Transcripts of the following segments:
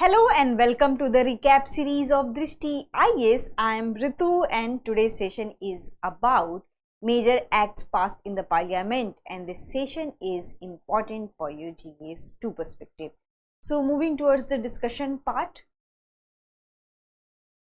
Hello and welcome to the recap series of Drishti IAS. I am Ritu and today's session is about major acts passed in the parliament, and this session is important for your GAS 2 perspective. So moving towards the discussion part.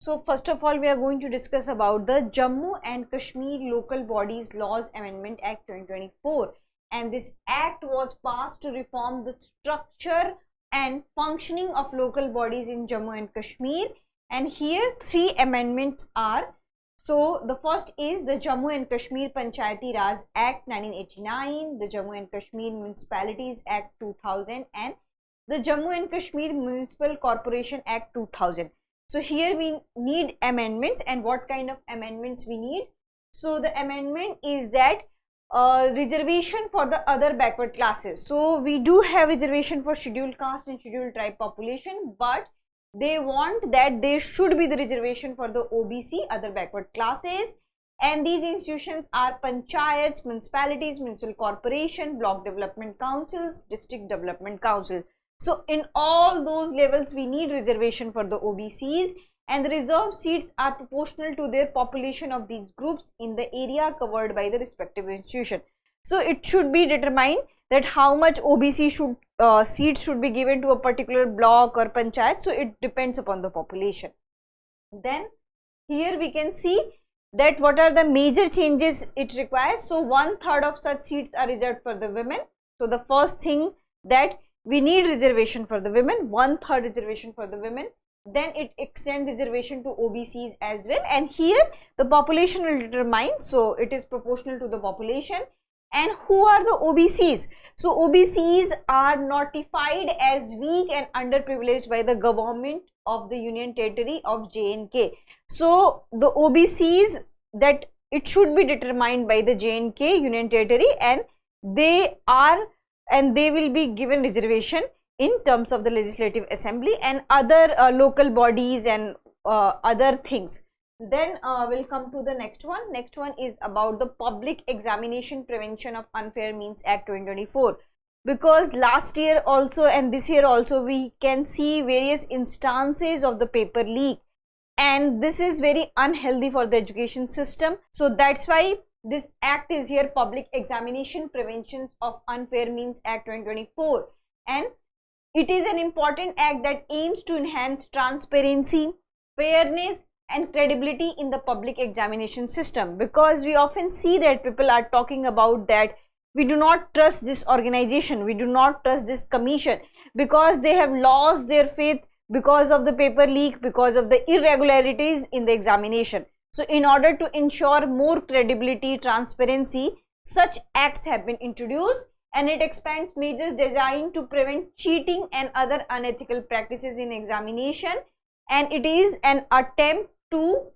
So first of all, we are going to discuss about the Jammu and Kashmir Local Bodies Laws Amendment Act 2024, and this act was passed to reform the structure and functioning of local bodies in Jammu and Kashmir. And here three amendments are. So the first is the Jammu and Kashmir Panchayati Raj Act 1989, the Jammu and Kashmir Municipalities Act 2000, and the Jammu and Kashmir Municipal Corporation Act 2000. So here we need amendments, and what kind of amendments we need? So the amendment is that reservation for the other backward classes. So we do have reservation for scheduled caste and scheduled tribe population, but they want that there should be the reservation for the OBC, other backward classes, and these institutions are panchayats, municipalities, municipal corporation, block development councils, district development council. So in all those levels we need reservation for the OBCs, and the reserved seats are proportional to their population of these groups in the area covered by the respective institution. So it should be determined that how much OBC seats should be given to a particular block or panchayat. So it depends upon the population. Then here we can see that what are the major changes it requires. So 1/3 of such seats are reserved for the women. So the first thing that we need reservation for the women, 1/3 reservation for the women. Then it extends reservation to OBCs as well, and here the population will determine, so it is proportional to the population. And who are the OBCs? So OBCs are notified as weak and underprivileged by the government of the Union Territory of J&K. So the OBCs, that it should be determined by the J&K Union Territory, and they will be given reservation in terms of the Legislative Assembly and other local bodies and other things. Then we'll come to the next one. Next one is about the Public Examination Prevention of Unfair Means Act 2024. Because last year also and this year also we can see various instances of the paper leak, and this is very unhealthy for the education system. So that's why this act is here, Public Examination Preventions of Unfair Means Act 2024, and it is an important act that aims to enhance transparency, fairness and credibility in the public examination system, because we often see that people are talking about that we do not trust this organization, we do not trust this commission, because they have lost their faith because of the paper leak, because of the irregularities in the examination. So in order to ensure more credibility, transparency, such acts have been introduced, and it expands measures designed to prevent cheating and other unethical practices in examination, and it is an attempt to,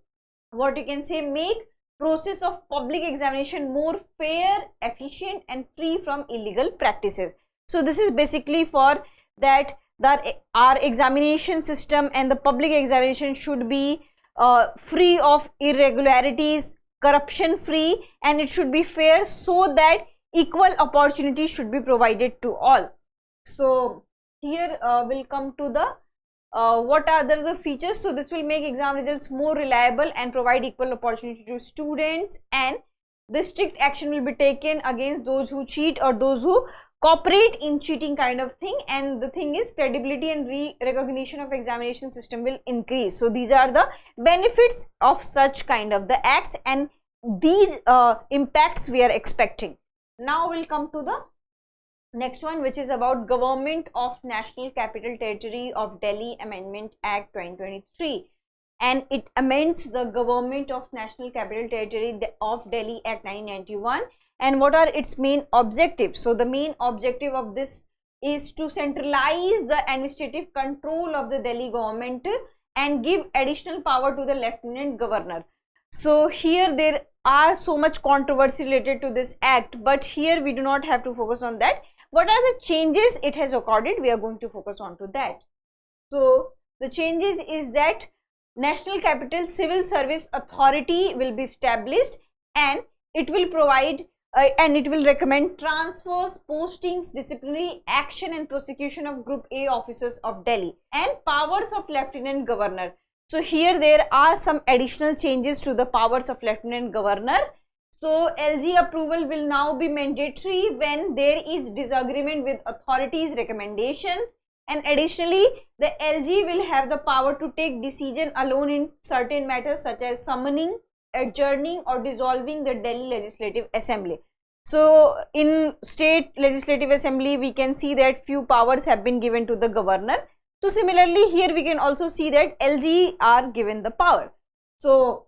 what you can say, make process of public examination more fair, efficient and free from illegal practices. So this is basically for that our examination system and the public examination should be free of irregularities, corruption free, and it should be fair, so that equal opportunity should be provided to all. So here we'll come to the what are the features. So this will make exam results more reliable and provide equal opportunity to students, and the strict action will be taken against those who cheat or those who cooperate in cheating kind of thing. And the thing is, credibility and recognition of examination system will increase. So these are the benefits of such kind of the acts, and these impacts we are expecting. Now we'll come to the next one, which is about Government of National Capital Territory of Delhi Amendment Act 2023, and it amends the Government of National Capital Territory of Delhi Act 1991. And what are its main objectives? So the main objective of this is to centralize the administrative control of the Delhi government and give additional power to the Lieutenant Governor. So here there are so much controversy related to this act, but here we do not have to focus on that. What are the changes it has accorded? We are going to focus on to that. So the changes is that National Capital Civil Service Authority will be established, and it will provide and it will recommend transfers, postings, disciplinary action and prosecution of Group A officers of Delhi, and powers of Lieutenant Governor. So here there are some additional changes to the powers of Lieutenant Governor. So LG approval will now be mandatory when there is disagreement with authorities' recommendations, and additionally the LG will have the power to take decision alone in certain matters such as summoning, adjourning or dissolving the Delhi Legislative Assembly. So in State Legislative Assembly we can see that few powers have been given to the governor. So similarly here we can also see that LG are given the power. So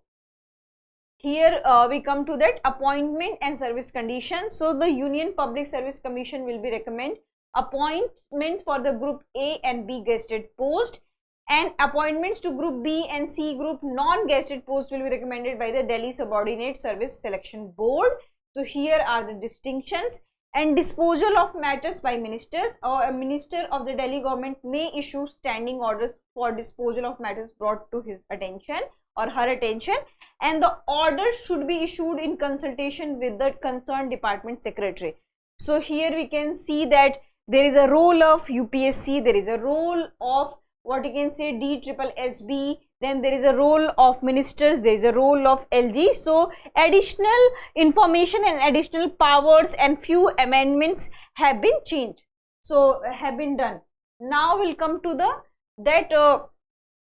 here we come to that appointment and service conditions. So the Union Public Service Commission will be recommend appointments for the Group A and B gazetted post, and appointments to Group B and C group non-gazetted post will be recommended by the Delhi Subordinate Service Selection Board. So here are the distinctions. And disposal of matters by ministers, or a minister of the Delhi government may issue standing orders for disposal of matters brought to his attention or her attention, and the orders should be issued in consultation with the concerned department secretary. So here we can see that there is a role of UPSC, there is a role of what you can say DSSB, then there is a role of ministers, there is a role of LG. So additional information and additional powers and few amendments have been changed, so have been done. Now we'll come to the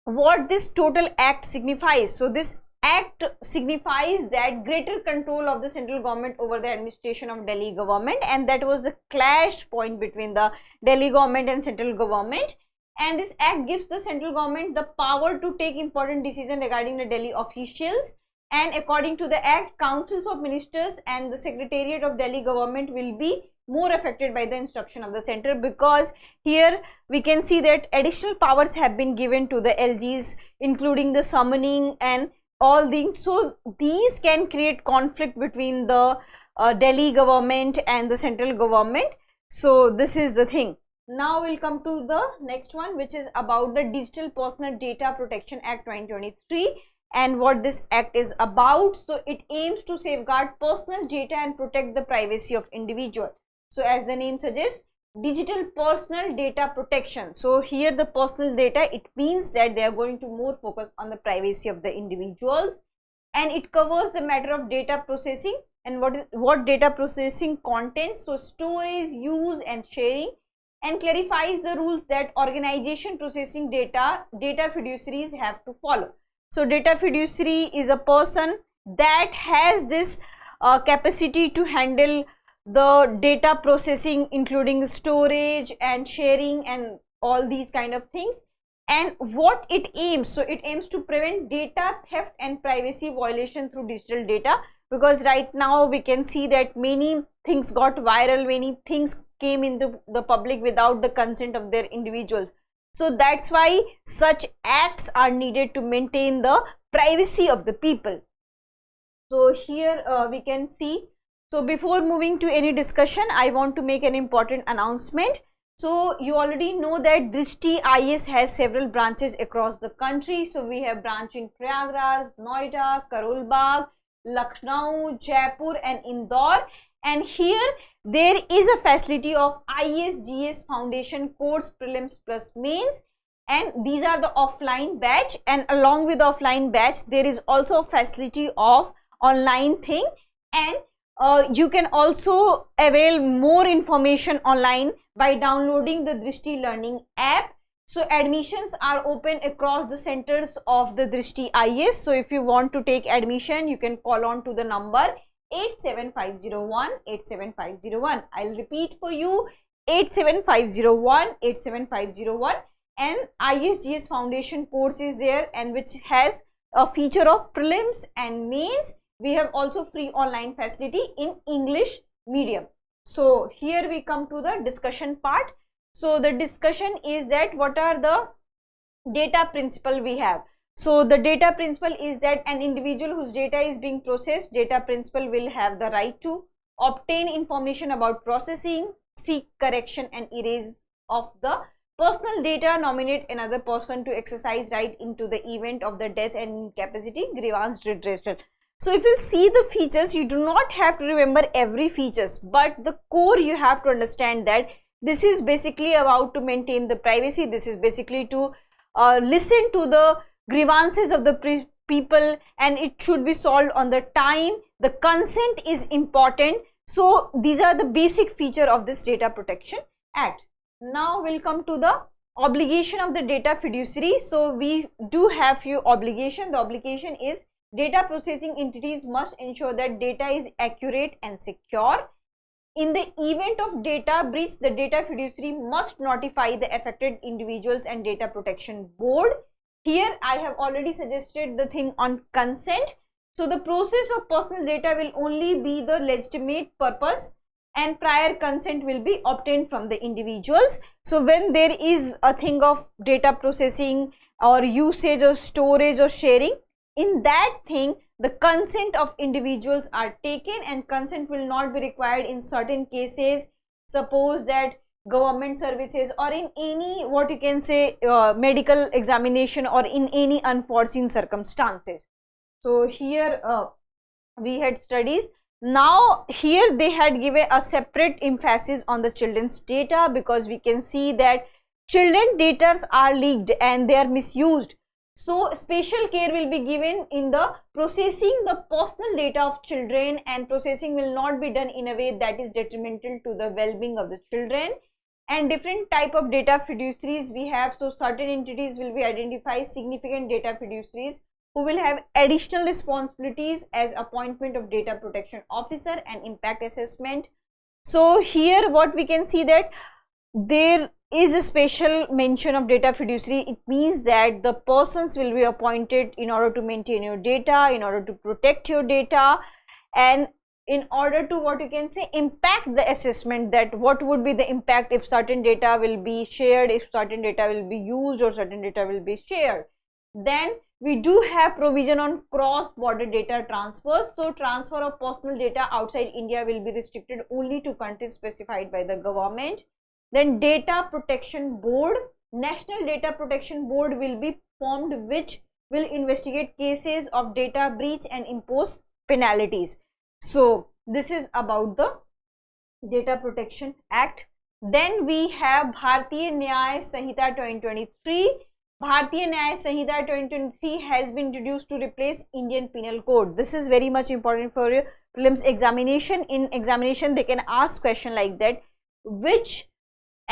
what this total act signifies. So this act signifies that greater control of the central government over the administration of Delhi government, and that was the clash point between the Delhi government and central government. And this act gives the central government the power to take important decisions regarding the Delhi officials, and according to the act, councils of ministers and the secretariat of Delhi government will be more affected by the instruction of the center, because here we can see that additional powers have been given to the LGs, including the summoning and all things. So these can create conflict between the Delhi government and the central government. So this is the thing. Now we'll come to the next one, which is about the Digital Personal Data Protection Act 2023 and what this act is about. So it aims to safeguard personal data and protect the privacy of individual. So as the name suggests, digital personal data protection. So here the personal data, it means that they are going to more focus on the privacy of the individuals, and it covers the matter of data processing and what data processing contains. So storage, use and sharing, and clarifies the rules that organization processing data fiduciaries have to follow. So data fiduciary is a person that has this capacity to handle the data processing, including storage and sharing and all these kind of things. And what it aims, so it aims to prevent data theft and privacy violation through digital data, because right now we can see that many things got viral, many things came into the public without the consent of their individuals. So that's why such acts are needed to maintain the privacy of the people. So here we can see. So before moving to any discussion, I want to make an important announcement. So you already know that Drishti IAS has several branches across the country. So we have branch in Prayagraj, Noida, Karol Bagh, Lucknow, Jaipur and Indore. And here there is a facility of ISGS Foundation course prelims plus mains, and these are the offline batch, and along with the offline batch there is also a facility of online thing, and you can also avail more information online by downloading the Drishti Learning app. So admissions are open across the centers of the Drishti IAS. So if you want to take admission, you can call on to the number 87501 87501. I'll repeat for you, 87501 87501. And ISGS Foundation course is there, and which has a feature of prelims and mains. We have also free online facility in English medium. So here we come to the discussion part. So the discussion is that what are the data principle we have. So the data principle is that an individual whose data is being processed, data principle will have the right to obtain information about processing, seek correction and erase of the personal data, nominate another person to exercise right into the event of the death and incapacity, grievance redressal. So if you see the features, you do not have to remember every features, but the core you have to understand that this is basically about to maintain the privacy. This is basically to listen to the grievances of the people, and it should be solved on the time. The consent is important. So these are the basic feature of this Data Protection Act. Now we'll come to the obligation of the data fiduciary. So we do have few obligation. The obligation is data processing entities must ensure that data is accurate and secure. In the event of data breach, the data fiduciary must notify the affected individuals and Data Protection Board. Here I have already suggested the thing on consent. So the process of personal data will only be the legitimate purpose, and prior consent will be obtained from the individuals. So when there is a thing of data processing or usage or storage or sharing, in that thing the consent of individuals are taken, and consent will not be required in certain cases. Suppose that government services or in any what you can say medical examination or in any unforeseen circumstances. So here we had studies. Now here they had given a separate emphasis on the children's data, because we can see that children data are leaked and they are misused. So special care will be given in the processing the personal data of children, and processing will not be done in a way that is detrimental to the well-being of the children. And different type of data fiduciaries we have. So certain entities will be identified significant data fiduciaries who will have additional responsibilities as appointment of data protection officer and impact assessment. So here what we can see that there is a special mention of data fiduciary. It means that the persons will be appointed in order to maintain your data, in order to protect your data, and in order to what you can say impact the assessment, that what would be the impact if certain data will be shared, if certain data will be used or certain data will be shared. Then we do have provision on cross-border data transfers. So transfer of personal data outside India will be restricted only to countries specified by the government. Then Data Protection Board, National Data Protection Board will be formed, which will investigate cases of data breach and impose penalties. So this is about the Data Protection Act. Then we have Bharatiya Nyaya Sanhita 2023. Bharatiya Nyaya Sanhita 2023 has been introduced to replace Indian Penal Code. This is very much important for your prelims examination. In examination they can ask question like that, which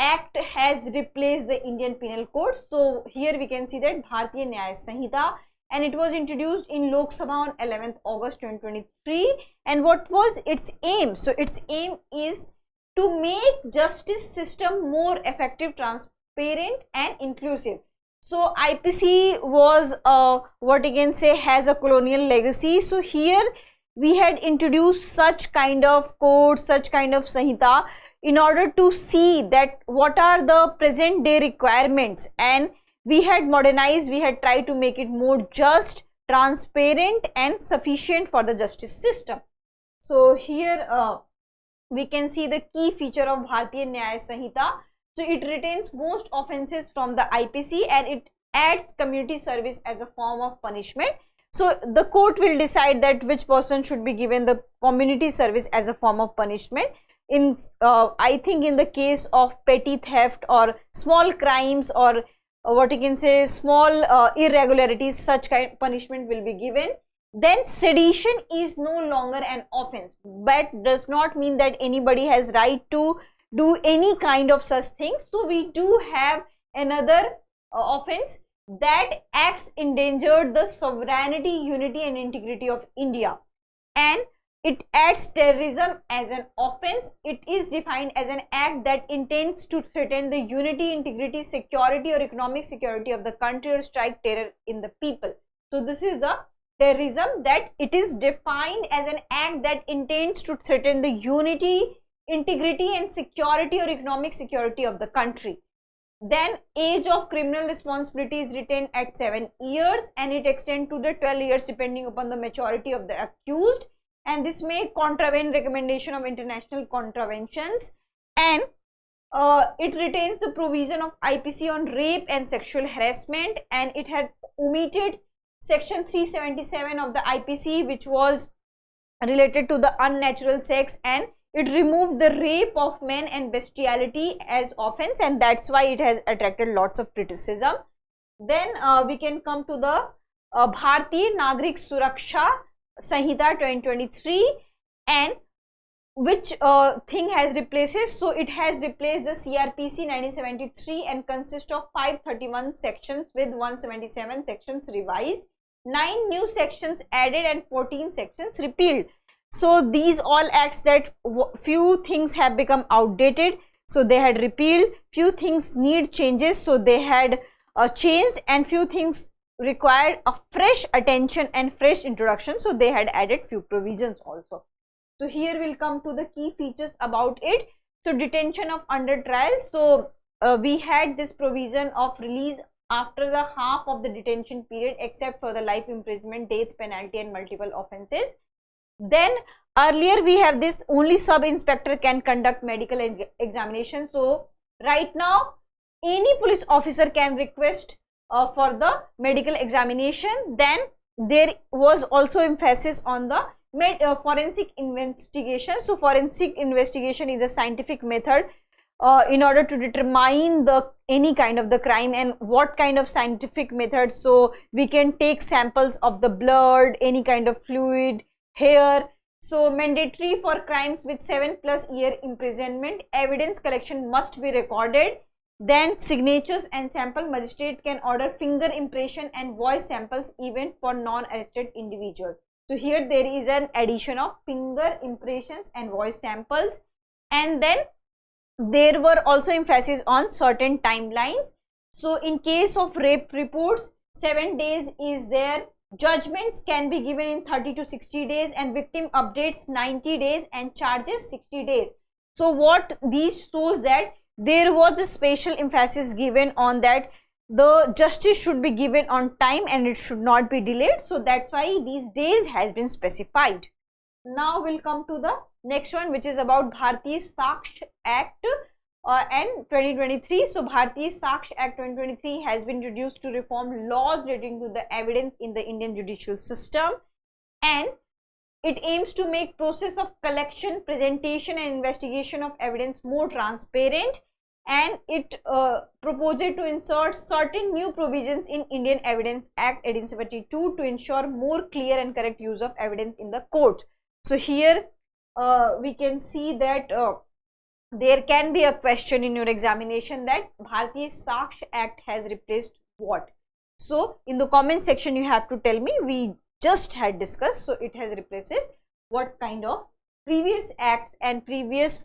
act has replaced the Indian Penal Code. So here we can see that Bharatiya Nyaya Sanhita, and it was introduced in Lok Sabha on 11th August 2023. And what was its aim? So its aim is to make justice system more effective, transparent and inclusive. So IPC was what you can say has a colonial legacy. So here we had introduced such kind of code, such kind of Sanhita, in order to see that what are the present day requirements, and we had modernized, we had tried to make it more just, transparent and sufficient for the justice system. So here we can see the key feature of Bharatiya Nyaya Sanhita. So it retains most offences from the IPC, and it adds community service as a form of punishment. So the court will decide that which person should be given the community service as a form of punishment. In I think in the case of petty theft or small crimes or what you can say small irregularities, such kind of punishment will be given. Then sedition is no longer an offense, but does not mean that anybody has right to do any kind of such thing. So we do have another offense, that acts endangered the sovereignty, unity and integrity of India, and it adds terrorism as an offense. It is defined as an act that intends to threaten the unity, integrity, security or economic security of the country or strike terror in the people. So this is the terrorism, that it is defined as an act that intends to threaten the unity, integrity and security or economic security of the country. Then age of criminal responsibility is retained at 7 years, and it extends to the 12 years depending upon the maturity of the accused, and this may contravene recommendation of international contraventions. And it retains the provision of IPC on rape and sexual harassment, and it had omitted section 377 of the IPC, which was related to the unnatural sex, and it removed the rape of men and bestiality as offense, and that's why it has attracted lots of criticism. Then we can come to the Bharatiya Nagrik Suraksha Sanhita 2023, and which thing has replaced it? So it has replaced the CRPC 1973 and consists of 531 sections with 177 sections revised, 9 new sections added and 14 sections repealed. So these all acts that few things have become outdated, so they had repealed, few things need changes, so they had changed, and few things required a fresh attention and fresh introduction, so they had added few provisions also. So here we'll come to the key features about it. So detention of under trial. So we had this provision of release after the half of the detention period except for the life imprisonment, death penalty and multiple offences. Then earlier we have this only sub inspector can conduct medical examination. So right now any police officer can request for the medical examination. Then there was also emphasis on the forensic investigation. So forensic investigation is a scientific method in order to determine the any kind of the crime, and what kind of scientific method. So we can take samples of the blood, any kind of fluid, hair. So mandatory for crimes with 7+ year imprisonment, evidence collection must be recorded. Then signatures and sample, magistrate can order finger impression and voice samples even for non-arrested individuals. So here there is an addition of finger impressions and voice samples. And then there were also emphasis on certain timelines. So in case of rape reports, 7 days is there, judgments can be given in 30 to 60 days, and victim updates 90 days and charges 60 days. So what these shows that there was a special emphasis given on that the justice should be given on time and it should not be delayed. So that's why these days has been specified. Now we'll come to the next one, which is about Bharatiya Saksh Act and 2023. So Bharatiya Saksh Act 2023 has been introduced to reform laws relating to the evidence in the Indian judicial system, and it aims to make process of collection, presentation and investigation of evidence more transparent, and it proposes to insert certain new provisions in Indian Evidence Act 1872 to ensure more clear and correct use of evidence in the court. So here we can see that there can be a question in your examination that Bharatiya Saksh Act has replaced what. So in the comment section you have to tell me, we just had discussed, so it has replaced it, what kind of previous acts and previous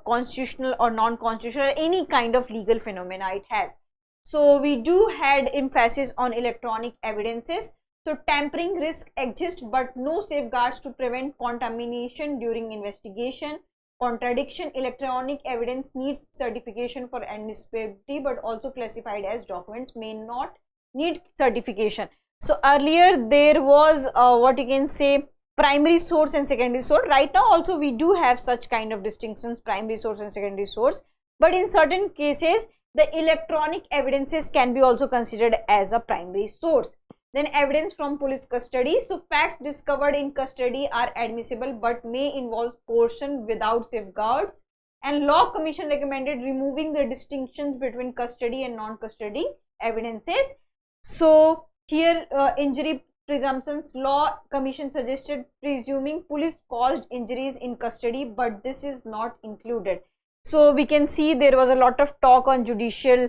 constitutional or non-constitutional or any kind of legal phenomena it has. So we do had emphasis on electronic evidences. So tampering risk exists but no safeguards to prevent contamination during investigation. Contradiction, electronic evidence needs certification for admissibility but also classified as documents may not need certification. So earlier there was what you can say primary source and secondary source. Right now also we do have such kind of distinctions, primary source and secondary source, but in certain cases the electronic evidences can be also considered as a primary source. Then evidence from police custody. So facts discovered in custody are admissible but may involve coercion without safeguards, and Law Commission recommended removing the distinctions between custody and non-custody evidences. So here injury presumptions, Law Commission suggested presuming police caused injuries in custody, but this is not included. So we can see there was a lot of talk on judicial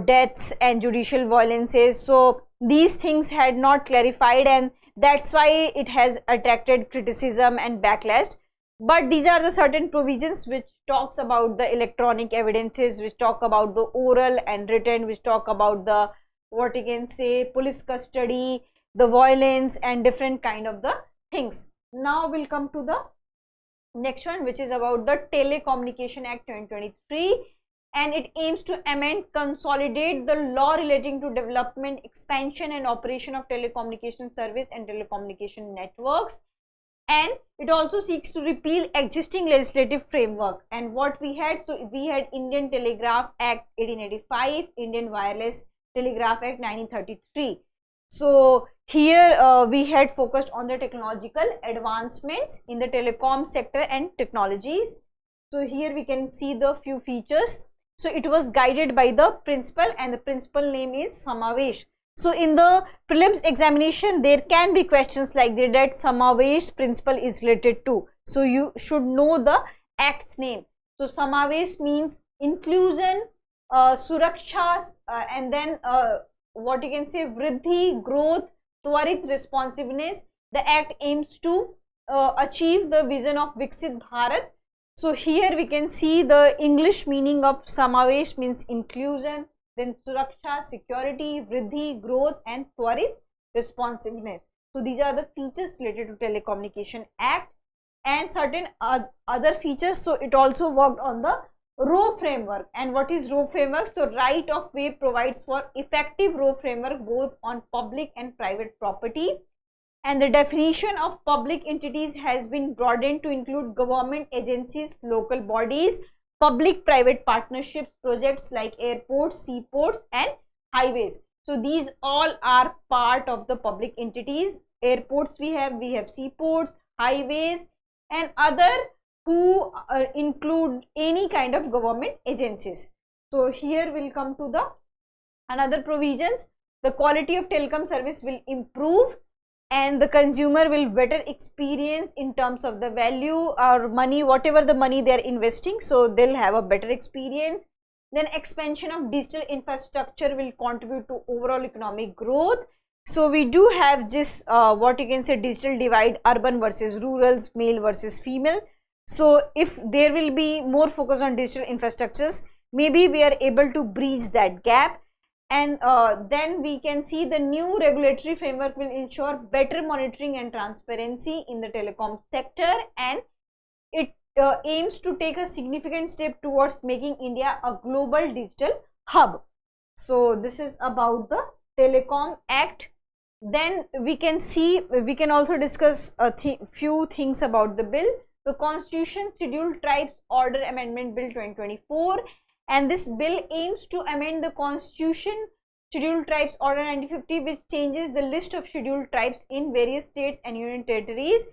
deaths and judicial violences. So these things had not clarified, and that's why it has attracted criticism and backlash. But these are the certain provisions which talks about the electronic evidences, which talk about the oral and written, which talk about the what you can say police custody, the violence and different kind of the things. Now we'll come to the next one, which is about the Telecommunication Act 2023, and it aims to amend, consolidate the law relating to development, expansion and operation of telecommunication service and telecommunication networks, and it also seeks to repeal existing legislative framework. And what we had, so we had Indian Telegraph Act 1885, Indian Wireless Telegraph Act 1933. So here we had focused on the technological advancements in the telecom sector and technologies. So here we can see the few features. So it was guided by the principal, and the principal name is Samavesh. So in the prelims examination there can be questions like that Samavesh principle is related to. So you should know the act's name. So Samavesh means inclusion, Suraksha, and then what you can say, Vriddhi, growth, Twarit, responsiveness. The act aims to achieve the vision of Viksit Bharat. So here we can see the English meaning of Samavesh means inclusion, then Suraksha, security, Vriddhi, growth, and Twarit, responsiveness. So these are the features related to Telecommunication Act, and certain other features. So it also worked on the row framework. And what is row framework? So right of way provides for effective row framework both on public and private property. And the definition of public entities has been broadened to include government agencies, local bodies, public-private partnerships, projects like airports, seaports, and highways. So these all are part of the public entities. Airports we have seaports, highways, and other who include any kind of government agencies. So here we'll come to the another provisions. The quality of telecom service will improve, and the consumer will better experience in terms of the value or money, whatever the money they are investing, so they'll have a better experience. Then expansion of digital infrastructure will contribute to overall economic growth. So we do have this what you can say, digital divide, urban versus rural, male versus female. So if there will be more focus on digital infrastructures, maybe we are able to bridge that gap. And then we can see the new regulatory framework will ensure better monitoring and transparency in the telecom sector, and it aims to take a significant step towards making India a global digital hub. So this is about the Telecom Act. Then we can see, we can also discuss a few things about the bill. The Constitution Scheduled Tribes Order Amendment Bill 2024. And this bill aims to amend the Constitution Scheduled Tribes Order 1950, which changes the list of scheduled tribes in various states and union territories.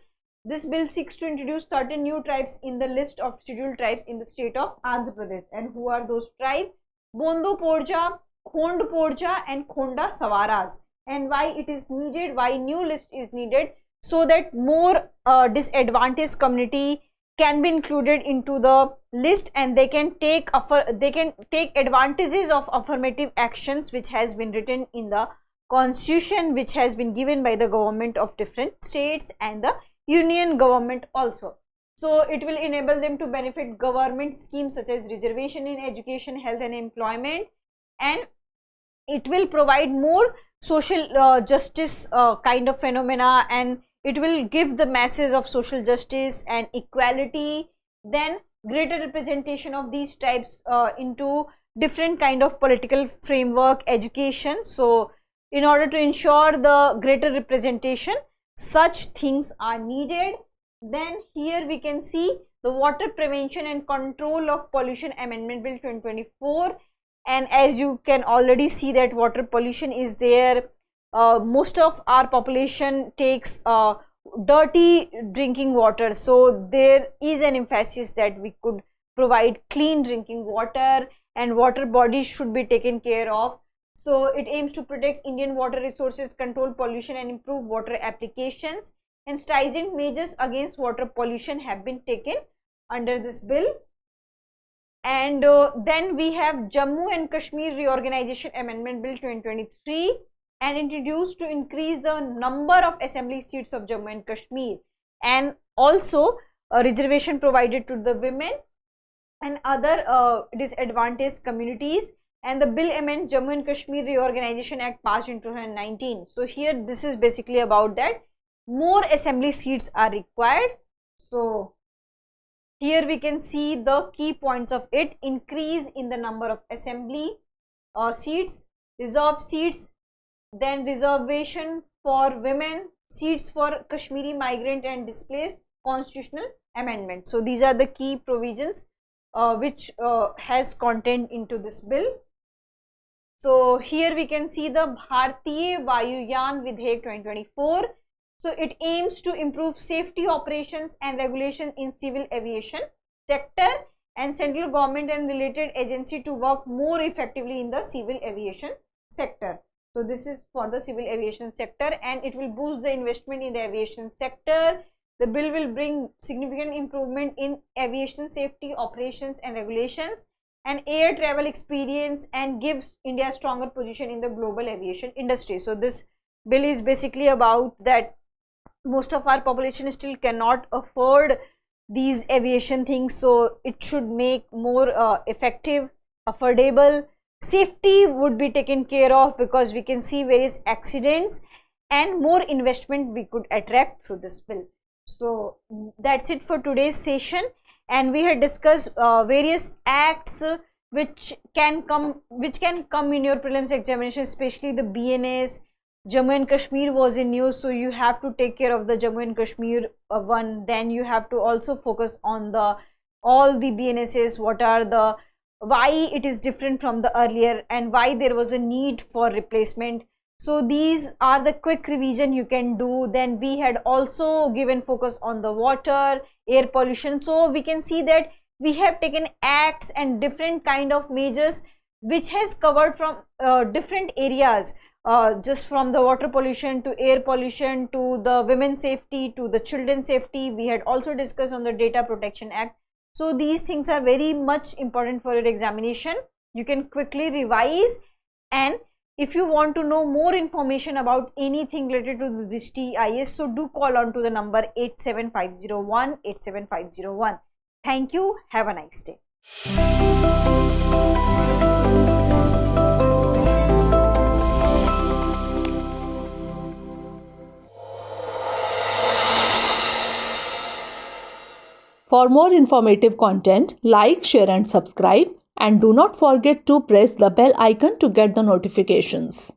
This bill seeks to introduce certain new tribes in the list of scheduled tribes in the state of Andhra Pradesh. And who are those tribes? Bondo Porja, Khond Porja, and Khonda Savaras. And why it is needed, why new list is needed? So that more disadvantaged community can be included into the list, and they can take advantages of affirmative actions which has been written in the constitution, which has been given by the government of different states and the union government also. So it will enable them to benefit government schemes such as reservation in education, health, and employment, and it will provide more social justice kind of phenomena, and it will give the masses of social justice and equality. Then greater representation of these tribes into different kind of political framework, education. So in order to ensure the greater representation, such things are needed. Then here we can see the Water Prevention and Control of Pollution Amendment Bill 2024. And as you can already see that water pollution is there. Most of our population takes dirty drinking water, so there is an emphasis that we could provide clean drinking water, and water bodies should be taken care of. So it aims to protect Indian water resources, control pollution, and improve water applications, and stringent measures against water pollution have been taken under this bill. And then we have Jammu and Kashmir Reorganization Amendment Bill 2023, and introduced to increase the number of assembly seats of Jammu and Kashmir, and also a reservation provided to the women and other disadvantaged communities. And the bill amends Jammu and Kashmir Reorganization Act passed in 2019. So here this is basically about that more assembly seats are required. So here we can see the key points of it: increase in the number of assembly seats, reserved seats, then reservation for women, seats for Kashmiri migrant and displaced, constitutional amendment. So these are the key provisions which has content into this bill. So here we can see the Bharatiya Vayuyan Vidhek 2024. So it aims to improve safety operations and regulation in civil aviation sector, and central government and related agency to work more effectively in the civil aviation sector. So this is for the civil aviation sector, and it will boost the investment in the aviation sector. The bill will bring significant improvement in aviation safety operations and regulations and air travel experience, and gives India a stronger position in the global aviation industry. So this bill is basically about that most of our population still cannot afford these aviation things, so it should make more effective, affordable. Safety would be taken care of because we can see various accidents, and more investment we could attract through this bill. So that's it for today's session, and we had discussed various acts which can come in your prelims examination, especially the BNS. Jammu and Kashmir was in news, so you have to take care of the Jammu and Kashmir one. Then you have to also focus on all the BNSs, what are the, why it is different from the earlier, and why there was a need for replacement. So these are the quick revision you can do. Then we had also given focus on the water, air pollution. So we can see that we have taken acts and different kind of measures which has covered from different areas. Just from the water pollution to air pollution to the women's safety to the children's safety. We had also discussed on the Data Protection Act. So these things are very much important for your examination. You can quickly revise, and if you want to know more information about anything related to the Drishti IAS, so do call on to the number 87501 87501. Thank you. Have a nice day. For more informative content, like, share and subscribe, and do not forget to press the bell icon to get the notifications.